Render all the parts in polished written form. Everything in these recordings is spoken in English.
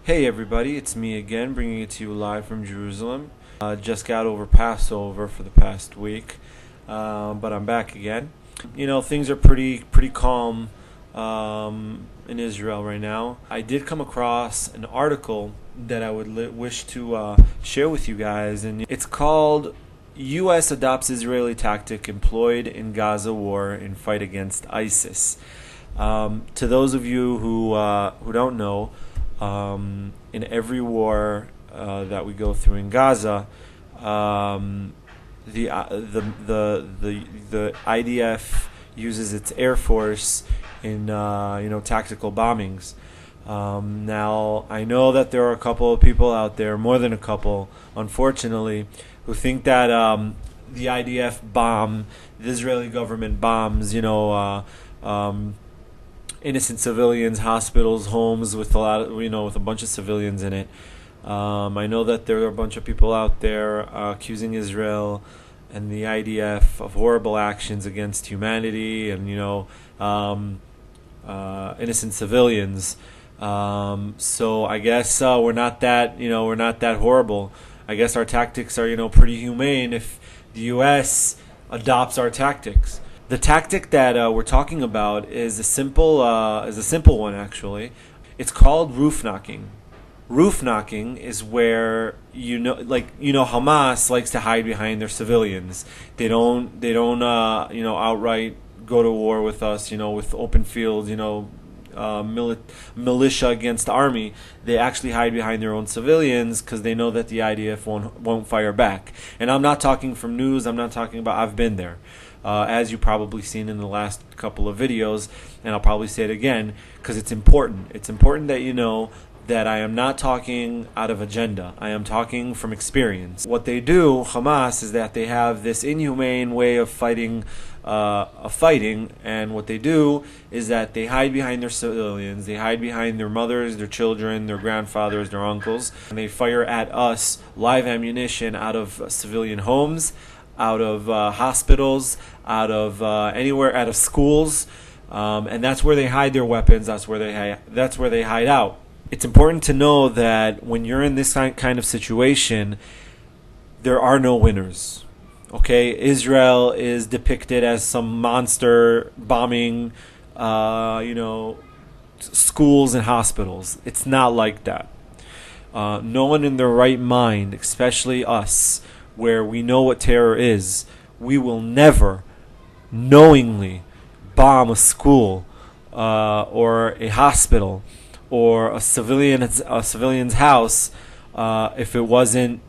Hey everybody, it's me again, bringing it to you live from Jerusalem. Just got over Passover for the past week, but I'm back again. You know, things are pretty calm in Israel right now. I did come across an article that I would wish to share with you guys, and it's called U.S. Adopts Israeli Tactic Employed in Gaza War in Fight Against ISIS. To those of you who don't know, in every war that we go through in Gaza, the IDF uses its air force in tactical bombings. Now I know that there are a couple of people out there, more than a couple, unfortunately, who think that the IDF the Israeli government bombs, innocent civilians, hospitals, homes with with a bunch of civilians in it. I know that there are a bunch of people out there accusing Israel and the IDF of horrible actions against humanity and innocent civilians. So I guess we're not that horrible. I guess our tactics are pretty humane if the U.S. adopts our tactics. The tactic that we're talking about is a simple one actually. It's called roof knocking. Roof knocking is where Hamas likes to hide behind their civilians. They don't outright go to war with us. With open field. Militia against the army. They actually hide behind their own civilians because they know that the IDF won't fire back. And I'm not talking from news. I'm not talking about. I've been there. As you probably seen in the last couple of videos, and I'll probably say it again because it's important. It's important that you know that I am not talking out of agenda. I am talking from experience. What they do, Hamas, is that they have this inhumane way of fighting, and what they do is that they hide behind their civilians, they hide behind their mothers, their children, their grandfathers, their uncles, and they fire at us live ammunition out of civilian homes, out of hospitals, out of anywhere, out of schools, and that's where they hide their weapons. That's where they hide out. It's important to know that when you're in this kind of situation, there are no winners. Okay, Israel is depicted as some monster bombing, schools and hospitals. It's not like that. No one in their right mind, especially us, where we know what terror is, we will never knowingly bomb a school or a hospital or a civilian's house if it wasn't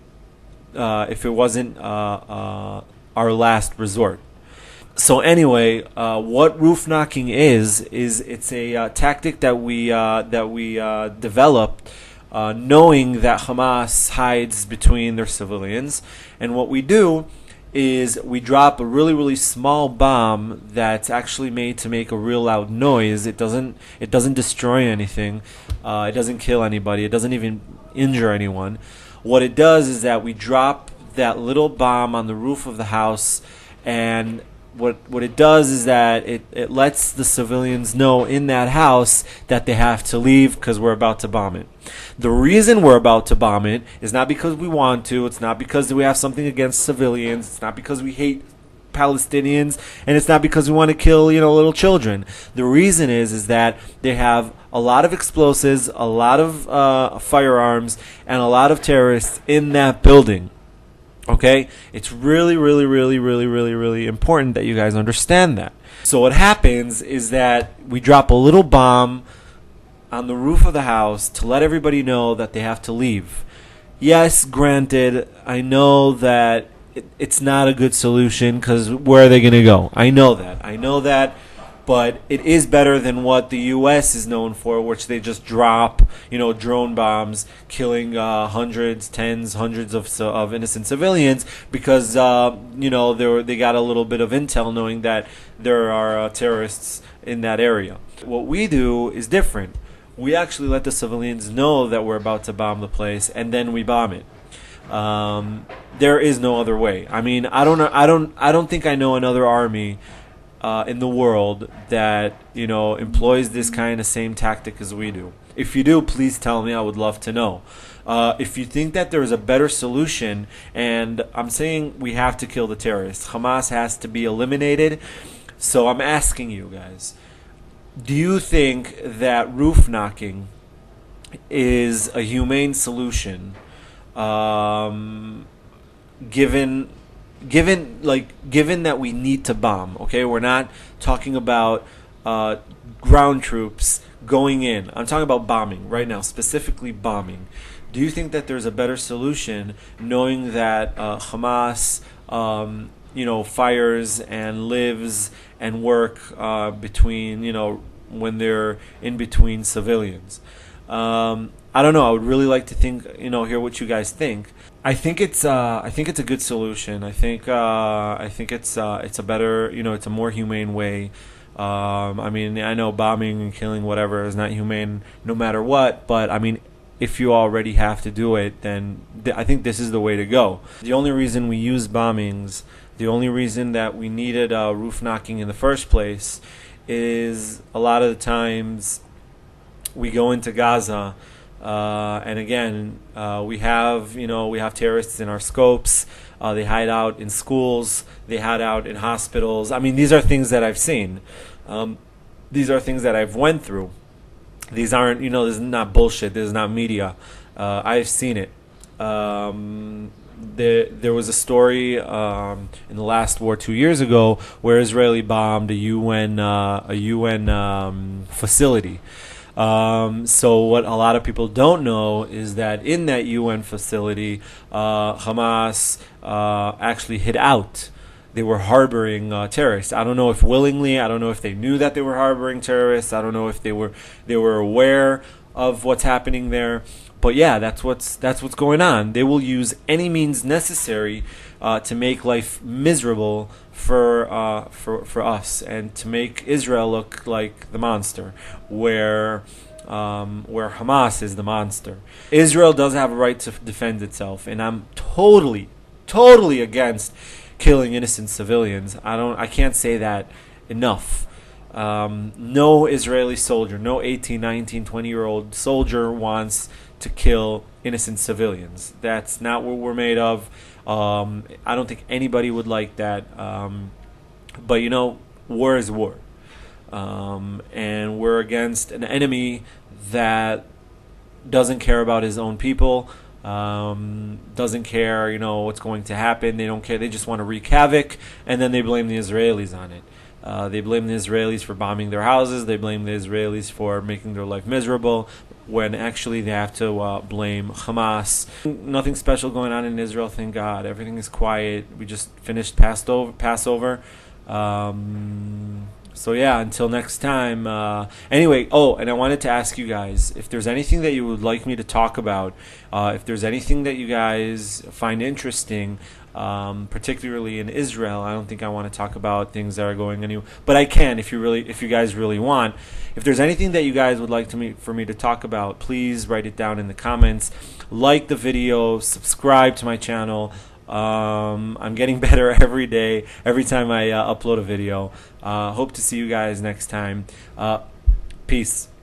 our last resort. So anyway, what roof knocking is it's a tactic that we developed, knowing that Hamas hides between their civilians, and what we do is we drop a really small bomb that's actually made to make a real loud noise. It doesn't destroy anything. It doesn't kill anybody. It doesn't even injure anyone. What it does is that we drop that little bomb on the roof of the house, and what it does is that it lets the civilians know in that house that they have to leave because we're about to bomb it. The reason we're about to bomb it is not because we want to. It's not because we have something against civilians. It's not because we hate Palestinians, and it's not because we want to kill little children. The reason is that they have a lot of explosives, a lot of firearms, and a lot of terrorists in that building. Okay, it's really important that you guys understand that. So what happens is that we drop a little bomb on the roof of the house to let everybody know that they have to leave. Yes, granted, I know that it's not a good solution because where are they going to go? I know that. But it is better than what the U.S. is known for, which they just drop, drone bombs, killing hundreds of innocent civilians because, they got a little bit of intel knowing that there are terrorists in that area. What we do is different. We actually let the civilians know that we're about to bomb the place, and then we bomb it. There is no other way. I mean, I don't think I know another army in the world that employs this kind of same tactic as we do. If you do, please tell me. I would love to know. If you think that there is a better solution, and I'm saying we have to kill the terrorists, Hamas has to be eliminated. So I'm asking you guys, do you think that roof knocking is a humane solution, given given that we need to bomb? Okay, we're not talking about ground troops going in. I'm talking about bombing right now, specifically bombing. Do you think that there's a better solution, knowing that Hamas, fires and lives and work between, when they're in between civilians? I don't know. I would really like to hear what you guys think. I think it's a good solution. I think it's a better, it's a more humane way. I mean, I know bombing and killing whatever is not humane no matter what, but I mean, if you already have to do it, then I think this is the way to go. The only reason we use bombings, the only reason that we needed roof knocking in the first place, is a lot of the times we go into Gaza, and again, we have terrorists in our scopes. They hide out in schools. They hide out in hospitals. I mean, these are things that I've seen. These are things that I've went through. These aren't, this is not bullshit. This is not media. I've seen it. There was a story in the last war 2 years ago where Israeli bombed a UN facility. So what a lot of people don't know is that in that UN facility, Hamas actually hid out. They were harboring terrorists. I don't know if willingly. I don't know if they knew that they were harboring terrorists. I don't know if they were aware of what's happening there. But yeah, that's what's going on. They will use any means necessary to make life miserable for us, and to make Israel look like the monster, where Hamas is the monster. Israel does have a right to defend itself, and I'm totally against killing innocent civilians. I can't say that enough. No Israeli soldier, no 18, 19, 20-year-old soldier wants to kill innocent civilians. That's not what we're made of. I don't think anybody would like that. But war is war. And we're against an enemy that doesn't care about his own people, doesn't care, what's going to happen. They don't care. They just want to wreak havoc, and then they blame the Israelis on it. They blame the Israelis for bombing their houses. They blame the Israelis for making their life miserable, when actually they have to blame Hamas. Nothing special going on in Israel, thank God. Everything is quiet. We just finished Passover. So yeah, until next time. Anyway, and I wanted to ask you guys if there's anything that you would like me to talk about, if there's anything that you guys find interesting, particularly in Israel. I don't think I want to talk about things that are going anywhere, but I can if you guys really want. If there's anything that you guys would like for me to talk about, please write it down in the comments. Like the video, subscribe to my channel. I'm getting better every day, every time I upload a video. Hope to see you guys next time. Peace.